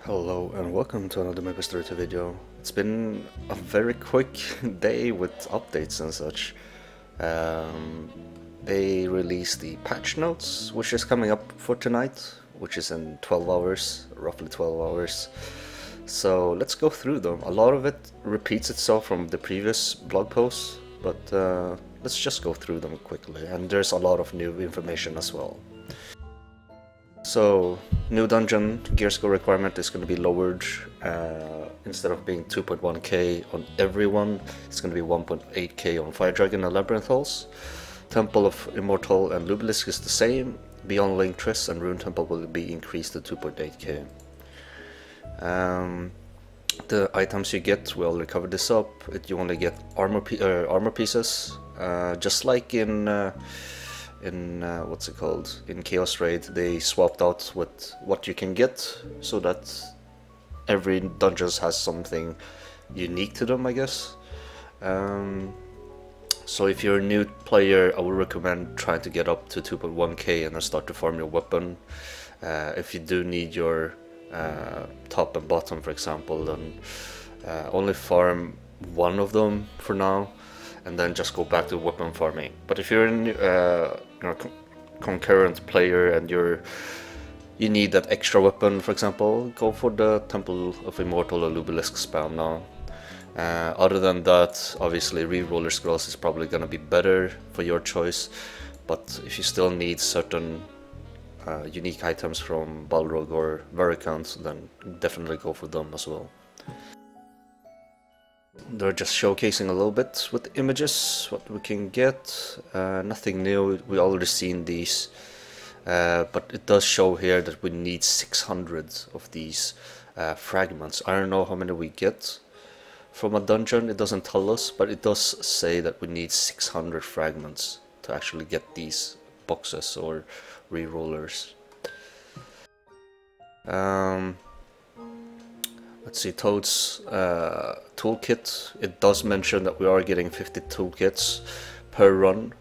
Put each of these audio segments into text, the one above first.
Hello and welcome to another Maplestory video. It's been a very quick day with updates and such. They released the patch notes, which is coming up for tonight, which is in 12 hours, roughly 12 hours. So let's go through them. A lot of it repeats itself from the previous blog posts, but let's just go through them quickly. And there's a lot of new information as well. So, new dungeon gear skill requirement is going to be lowered. Instead of being 2.1k on everyone, it's going to be 1.8k on Fire Dragon and Labyrinth Halls. Temple of Immortal and Lubelisk is the same. Beyond Link Triss and Rune Temple will be increased to 2.8k. The items you get, we already covered this up. You only get armor pieces, just like in what's it called, in Chaos Raid. They swapped out with what you can get so that every dungeon has something unique to them, I guess. So if you're a new player, I would recommend trying to get up to 2.1k and then start to farm your weapon. If you do need your top and bottom, for example, then only farm one of them for now, and then just go back to weapon farming. But if you're a concurrent player and you need that extra weapon, for example, go for the Temple of Immortal or Lubelisk spam now. Other than that, obviously Reroller Scrolls is probably gonna be better for your choice, but if you still need certain unique items from Balrog or Varicant, then definitely go for them as well. They're just showcasing a little bit with the images, what we can get. Nothing new, we already seen these, but it does show here that we need 600 of these fragments. I don't know how many we get from a dungeon, it doesn't tell us, but it does say that we need 600 fragments to actually get these boxes or re-rollers. Let's see, Toad's toolkit. It does mention that we are getting 50 toolkits per run.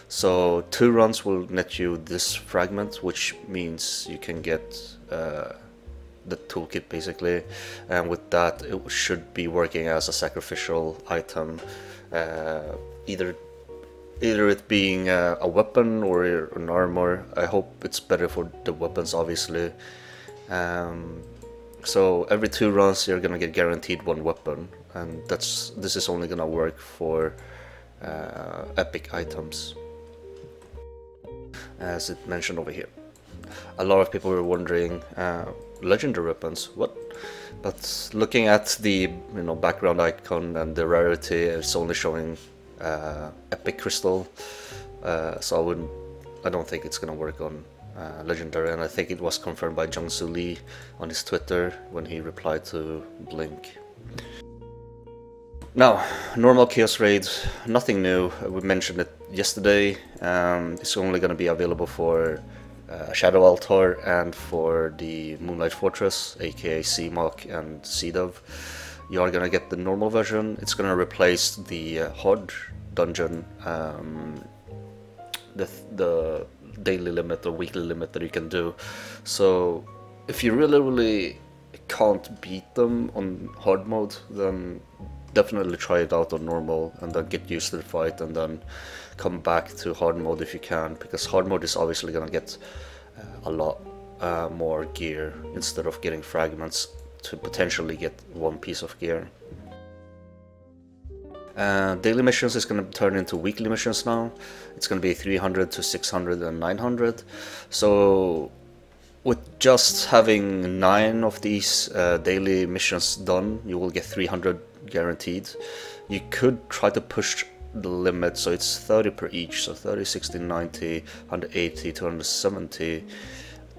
So 2 runs will net you this fragment, which means you can get the toolkit basically. And with that, it should be working as a sacrificial item. Either it being a weapon or an armor. I hope it's better for the weapons, obviously. So every 2 runs you're gonna get guaranteed 1 weapon, and this is only gonna work for epic items, as it mentioned over here. A lot of people were wondering, legendary weapons, what? But looking at the background icon and the rarity, it's only showing epic crystal, so I don't think it's gonna work on legendary, and I think it was confirmed by Jungsu Lee on his Twitter when he replied to Blink. Now, normal Chaos Raid, nothing new. We mentioned it yesterday. It's only going to be available for Shadow Altar and for the Moonlight Fortress, aka CMOC and CDOV. You are going to get the normal version. It's going to replace the Horde dungeon, the daily limit or weekly limit that you can do. So if you really can't beat them on hard mode, then definitely try it out on normal and then get used to the fight and then come back to hard mode if you can, because hard mode is obviously gonna get a lot more gear instead of getting fragments to potentially get 1 piece of gear. Daily missions is going to turn into weekly missions now. It's going to be 300 to 600 and 900. So with just having 9 of these daily missions done, you will get 300 guaranteed. You could try to push the limit, so it's 30 per each, so 30, 60, 90, 180, 270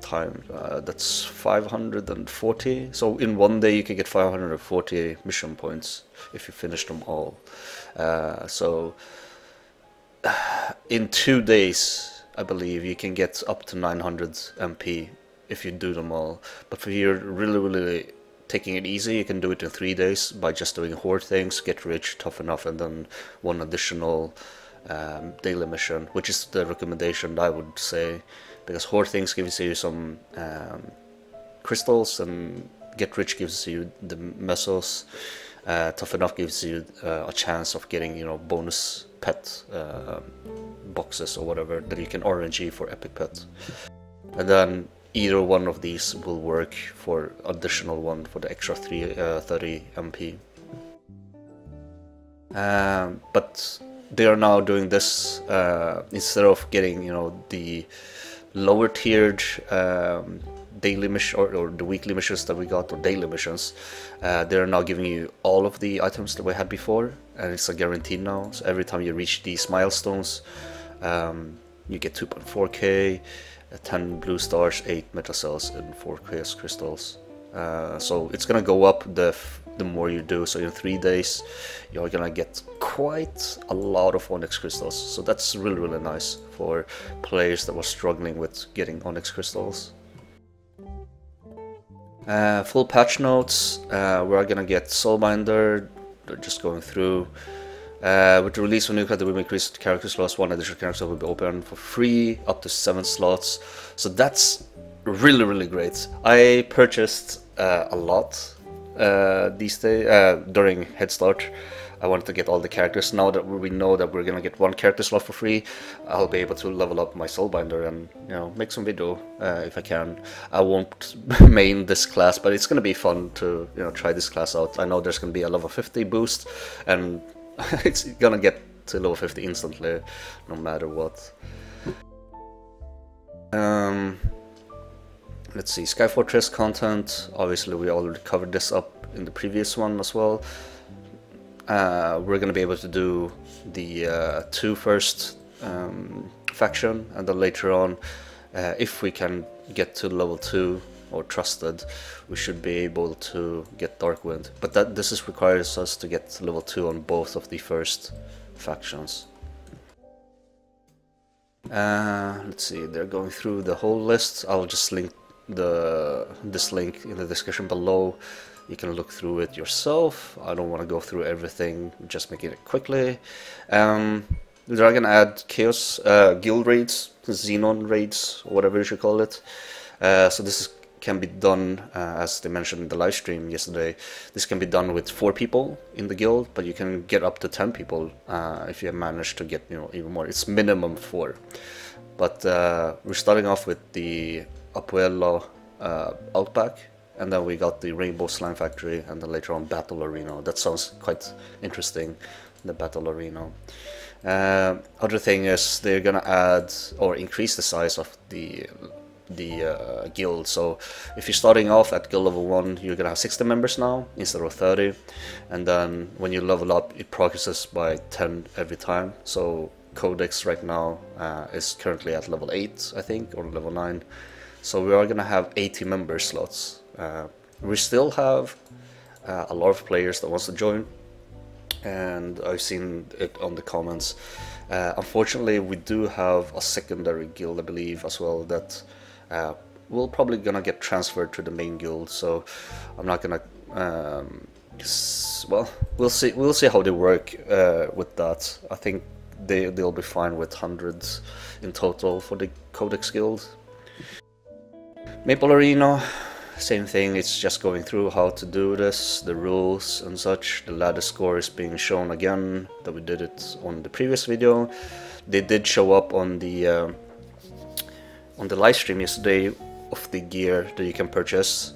times, that's 540. So in 1 day you can get 540 mission points if you finish them all. So in 2 days, I believe you can get up to 900 MP if you do them all. But if you're really taking it easy, you can do it in 3 days by just doing horde things, get rich, tough enough, and then 1 additional daily mission, which is the recommendation I would say, because horde things gives you some crystals and Get Rich gives you the mesos. Tough Enough gives you a chance of getting, you know, bonus pet boxes or whatever that you can RNG for epic pet. And then either one of these will work for additional one for the extra 30 MP. But they are now doing this instead of getting, you know, the lower tiered daily mission or the weekly missions that we got, or daily missions. They're now giving you all of the items that we had before, and it's a guarantee now. So every time you reach these milestones, you get 2.4k, 10 blue stars, 8 meta cells, and 4 chaos crystals. So it's gonna go up the more you do. So in 3 days you're gonna get quite a lot of onyx crystals, so that's really nice for players that were struggling with getting onyx crystals. Full patch notes, we're gonna get Soulbinder. They're just going through. With the release of new content, we will increase character slots. 1 additional character will be open for free, up to 7 slots. So that's really great. I purchased a lot these days during Head Start. I wanted to get all the characters. Now that we know that we're gonna get 1 character slot for free, I'll be able to level up my Soulbinder and, you know, make some video if I can. I won't main this class, but it's gonna be fun to, you know, try this class out. I know there's gonna be a level 50 boost, and it's gonna get to level 50 instantly, no matter what. Let's see, Sky Fortress content. Obviously, we already covered this up in the previous one as well. We're gonna be able to do the 2 first faction, and then later on, if we can get to level 2 or trusted, we should be able to get Darkwind. But this requires us to get level 2 on both of the first factions. Let's see, they're going through the whole list. I'll just link this link in the description below. You can look through it yourself. I don't want to go through everything, just making it quickly. They're gonna add Chaos Guild raids, Xenon raids, or whatever you should call it. So this can be done, as they mentioned in the live stream yesterday, this can be done with 4 people in the guild, but you can get up to 10 people if you manage to get, you know, even more. It's minimum 4. But we're starting off with the Apuelo Outback, and then we got the Rainbow Slime Factory, and then later on Battle Arena. That sounds quite interesting, the Battle Arena. Other thing is they're gonna add or increase the size of the guild. So if you're starting off at guild level 1, you're gonna have 60 members now instead of 30, and then when you level up, it progresses by 10 every time. So Codex right now is currently at level 8, I think, or level 9. So we are gonna have 80 member slots. We still have a lot of players that wants to join, and I've seen it on the comments. Unfortunately, we do have a secondary guild, I believe, as well, that we're probably gonna get transferred to the main guild. So I'm not gonna well, we'll see how they work with that. I think they'll be fine with hundreds in total for the Codex guild. Maple Arena, same thing. It's just going through how to do this, the rules and such. The ladder score is being shown again, that we did it on the previous video. They did show up on the live stream yesterday of the gear that you can purchase.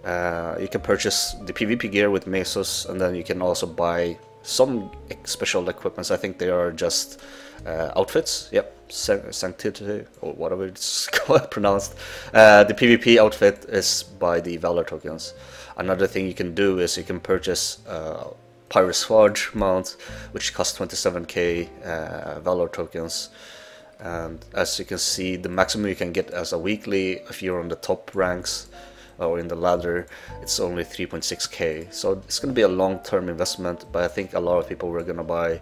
You can purchase the PvP gear with Mesos, and then you can also buy some special equipments. I think they are just outfits. Yep, Sanctity or whatever it's pronounced. The PvP outfit is by the Valor tokens. Another thing you can do is you can purchase Pyrus Forge mount, which costs 27k Valor tokens. And as you can see, the maximum you can get as a weekly, if you're on the top ranks or in the ladder, it's only 3.6k. So it's going to be a long-term investment, but I think a lot of people were going to buy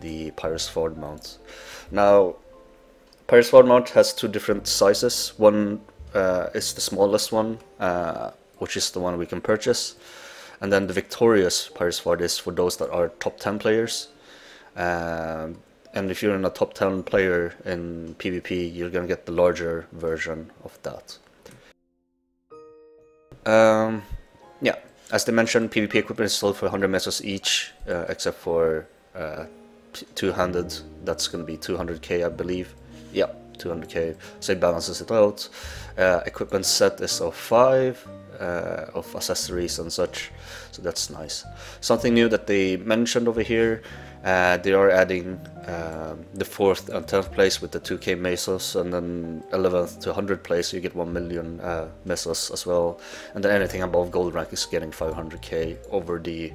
the Pyrus Forge mount. Now, Pyrus Forge mount has 2 different sizes. One is the smallest one, which is the one we can purchase. And then the Victorious Pyrus Forge is for those that are top 10 players. And if you're in a top 10 player in PvP, you're gonna get the larger version of that. yeah, as they mentioned, PvP equipment is sold for 100 mesos each, except for two-handed. That's going to be 200k, I believe. Yeah, 200k. So it balances it out. Equipment set is of 5 of accessories and such. So that's nice. Something new that they mentioned over here. They are adding the 4th and 10th place with the 2k mesos, and then 11th to 100th place you get 1 million mesos as well, and then anything above gold rank is getting 500k over the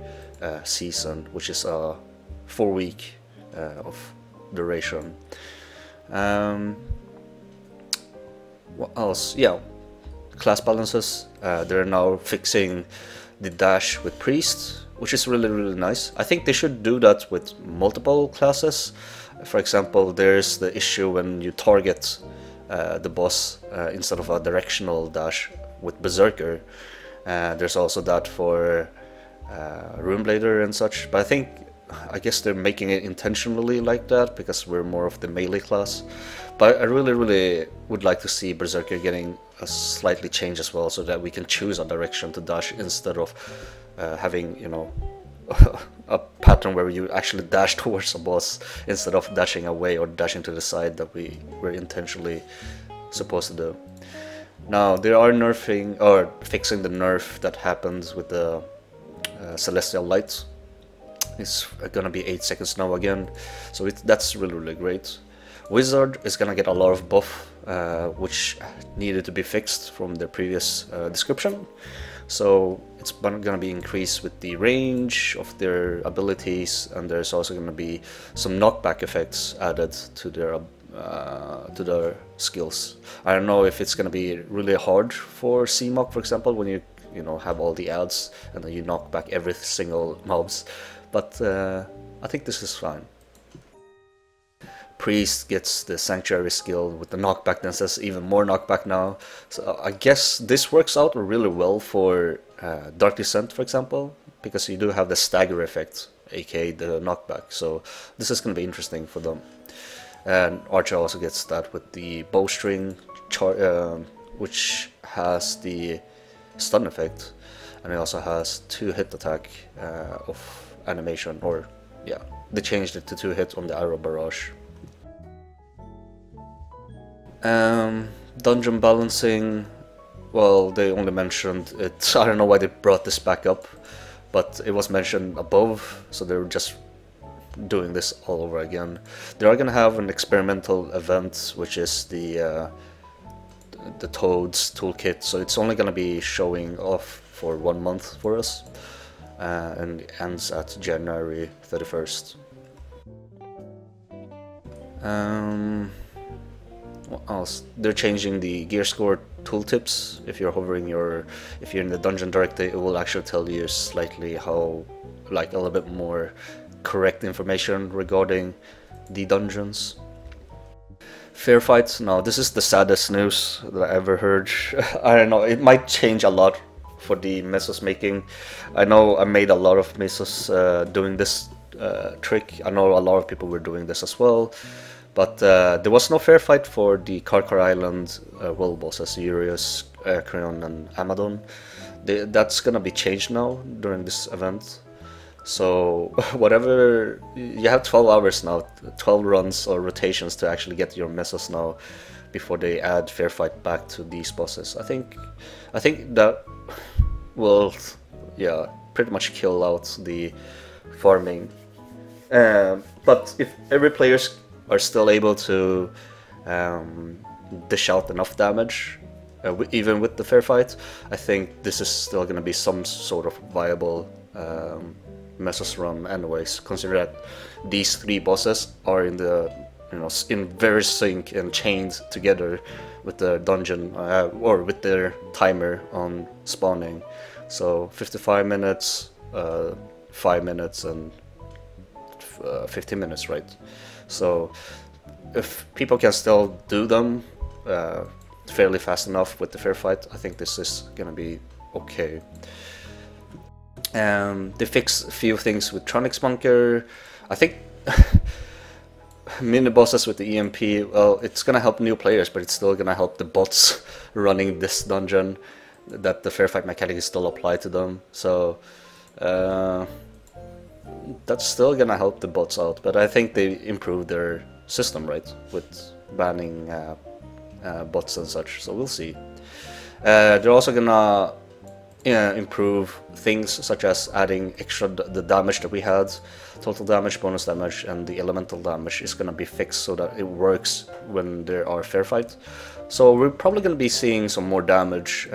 season, which is a 4-week of duration. What else? Yeah, class balances. They're now fixing the dash with priest, which is really nice. I think they should do that with multiple classes. For example, there's the issue when you target the boss instead of a directional dash with berserker. There's also that for runeblader and such, but I guess they're making it intentionally like that because we're more of the melee class. But I really would like to see berserker getting a slightly change as well, so that we can choose a direction to dash instead of having, you know, a pattern where you actually dash towards a boss instead of dashing away or dashing to the side that we were intentionally supposed to do. Now they are nerfing or fixing the nerf that happens with the celestial light. It's gonna be 8 seconds now again, so that's really great. Wizard is gonna get a lot of buff, which needed to be fixed from the previous description. So it's gonna be increased with the range of their abilities, and there's also gonna be some knockback effects added to their skills. I don't know if it's gonna be really hard for CMOC, for example, when you know, have all the ads and then you knock back every single mobs, but I think this is fine. Priest gets the Sanctuary skill with the knockback, then says even more knockback now. So I guess this works out really well for Dark Descent, for example, because you do have the stagger effect, aka the knockback. So this is going to be interesting for them. And Archer also gets that with the bowstring, which has the stun effect, and it also has 2-hit attack of animation, or yeah, they changed it to 2-hit on the arrow barrage. Dungeon balancing, well, they only mentioned it. I don't know why they brought this back up, but it was mentioned above, so they're just doing this all over again. They are gonna have an experimental event, which is the Toads toolkit, so it's only gonna be showing off for 1 month for us, and it ends at January 31st. What else? They're changing the gear score tooltips. If you're if you're in the dungeon directly, it will actually tell you slightly how, like, a little bit more correct information regarding the dungeons. Fair fights. Now this is the saddest news that I ever heard. I don't know, it might change a lot for the mesos making. I know I made a lot of mesos doing this trick. I know a lot of people were doing this as well. But there was no fair fight for the Karkar Island world bosses, Urius, Creon, and Amadon. That's gonna be changed now during this event. So whatever, you have 12 hours now, 12 runs or rotations to actually get your mesos now before they add fair fight back to these bosses. I think that will, yeah, pretty much kill out the farming. But if every player's are still able to dish out enough damage, even with the fair fight, I think this is still going to be some sort of viable mesos run anyways, considering that these 3 bosses are in the, you know, in very sync and chained together with the dungeon or with their timer on spawning. So 55 minutes, 5 minutes, and 15 minutes, right? So if people can still do them fairly fast enough with the fair fight, I think this is gonna be okay. They fix a few things with Tronics Bunker. I think mini bosses with the EMP, well, it's gonna help new players, but it's still gonna help the bots running this dungeon. that the fair fight mechanic is still applied to them. So that's still gonna help the bots out, but I think they improved their system, right, with banning bots and such, so we'll see. They're also gonna improve things such as adding extra the damage that we had, total damage, bonus damage, and the elemental damage is gonna be fixed so that it works when there are fair fights. So we're probably gonna be seeing some more damage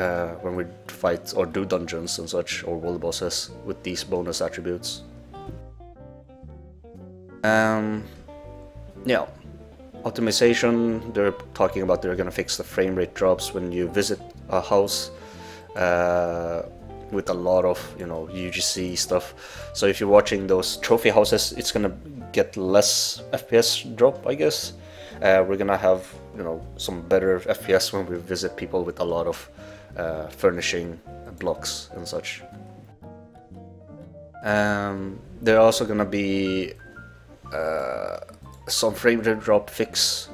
when we fight or do dungeons and such, or world bosses with these bonus attributes. Yeah, optimization, they're talking about they're gonna fix the frame rate drops when you visit a house with a lot of, you know, UGC stuff. So if you're watching those trophy houses, it's gonna get less FPS drop, I guess. We're gonna have, you know, some better FPS when we visit people with a lot of furnishing blocks and such. They're also gonna be some frame rate drop fix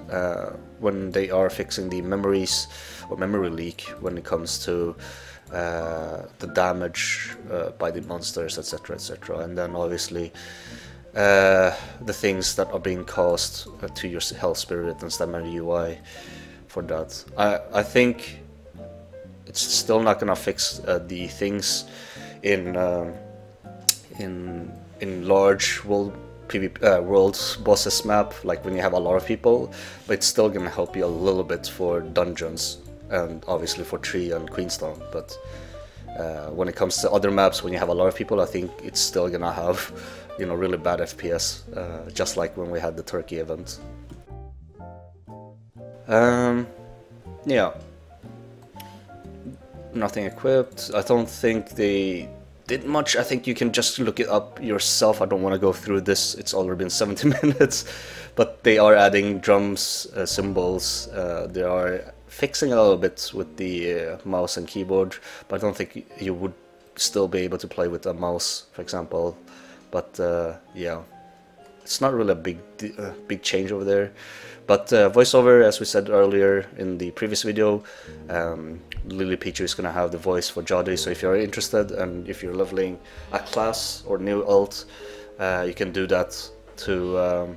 when they are fixing the memories or memory leak when it comes to the damage by the monsters, etc, etc, and then obviously the things that are being caused to your health spirit and stamina UI for that. I think it's still not gonna fix the things in large world bosses map, like when you have a lot of people, but it's still gonna help you a little bit for dungeons and obviously for Tree and Queenstown. But when it comes to other maps, when you have a lot of people, I think it's still gonna have, you know, really bad FPS, just like when we had the Turkey event. Yeah, nothing equipped. I don't think they did much. I think you can just look it up yourself. I don't want to go through this, it's already been 70 minutes, but they are adding drums, cymbals, they are fixing a little bit with the mouse and keyboard, but I don't think you would still be able to play with a mouse, for example. But yeah, it's not really a big change over there. But voiceover, as we said earlier in the previous video, Lily Pichu is gonna have the voice for Jody, so if you're interested and if you're leveling a class or new ult, you can do that to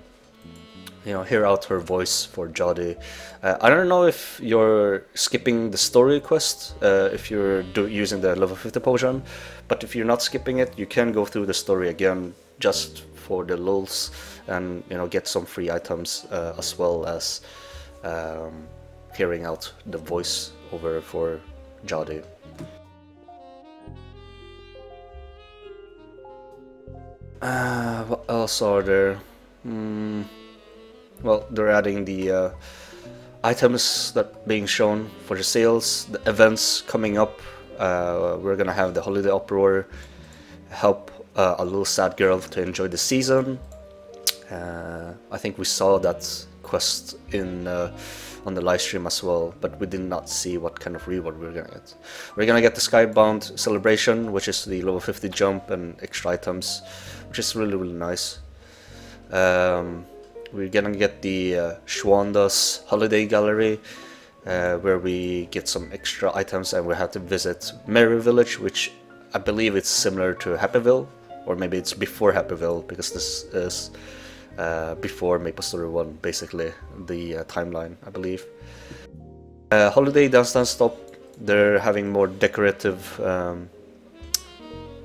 you know, hear out her voice for Jody. I don't know if you're skipping the story quest if you're using the level 50 potion, but if you're not skipping it, you can go through the story again just for the lulz and, you know, get some free items as well as hearing out the voice over for Jody. What else are there? Well, they're adding the items that being shown for the sales, the events coming up. We're gonna have the Holiday Uproar, help a little sad girl to enjoy the season. I think we saw that quest in on the live stream as well, but we did not see what kind of reward we're gonna get. We're gonna get the Skybound celebration, which is the level 50 jump and extra items, which is really nice. We're gonna get the Shwanda's Holiday Gallery, where we get some extra items and we have to visit Merry Village, which I believe it's similar to Happyville, or maybe it's before Happyville, because this is before Maplestory 1, basically, the timeline, I believe. Holiday Dance Dance Stop, they're having more decorative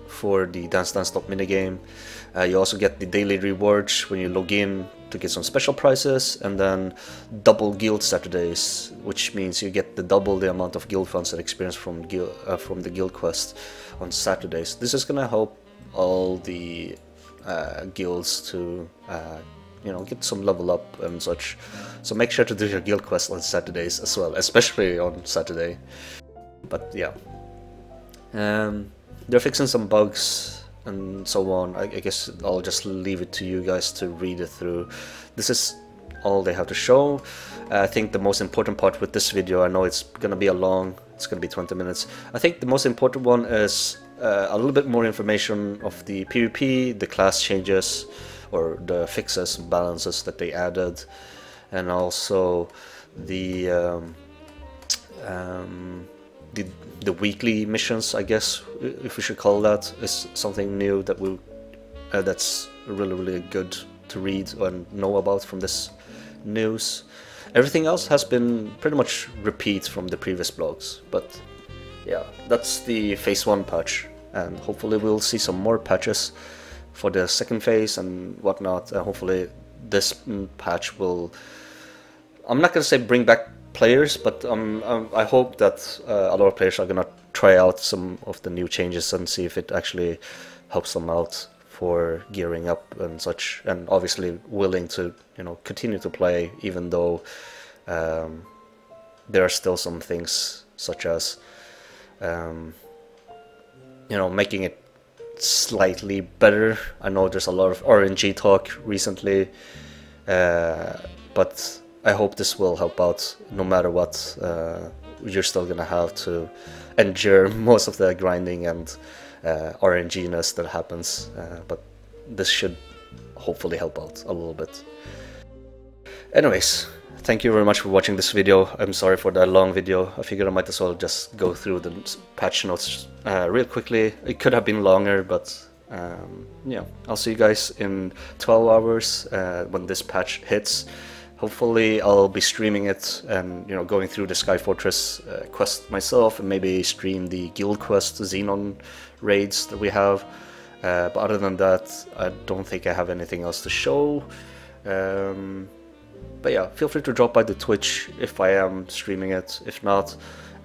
for the Dance Dance Stop minigame. You also get the daily rewards when you log in to get some special prizes, and then double guild Saturdays, which means you get double the amount of guild funds and experience from the guild quest on Saturdays. This is gonna help all the guilds to you know, get some level up and such. So make sure to do your guild quest on Saturdays as well, especially on Saturday. But yeah, they're fixing some bugs and so on. I guess I'll just leave it to you guys to read it through. This is all they have to show. I think the most important part with this video, I know it's gonna be it's gonna be 20 minutes. I think the most important one is a little bit more information of the PvP, the class changes, or the fixes and balances that they added, and also the the weekly missions, I guess, if we should call that, is something new that will that's really good to read and know about from this news. Everything else has been pretty much repeat from the previous blogs, but yeah, that's the phase 1 patch, and hopefully we'll see some more patches for the second phase and whatnot, and hopefully this patch will, I'm not gonna say bring back players, but I hope that a lot of players are gonna try out some of the new changes and see if it actually helps them out for gearing up and such, and obviously willing to, you know, continue to play even though there are still some things such as you know, making it slightly better. I know there's a lot of RNG talk recently, but I hope this will help out. No matter what, you're still gonna have to endure most of the grinding and RNG-ness that happens, but this should hopefully help out a little bit. Anyways, thank you very much for watching this video. I'm sorry for that long video. I figured I might as well just go through the patch notes real quickly. It could have been longer, but yeah, I'll see you guys in 12 hours when this patch hits. Hopefully I'll be streaming it and, you know, going through the Sky Fortress quest myself, and maybe stream the guild quest, Xenon raids that we have. But other than that, I don't think I have anything else to show. But yeah, feel free to drop by the Twitch if I am streaming it. If not,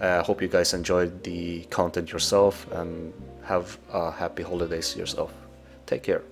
hope you guys enjoyed the content yourself, and have a happy holidays yourself. Take care.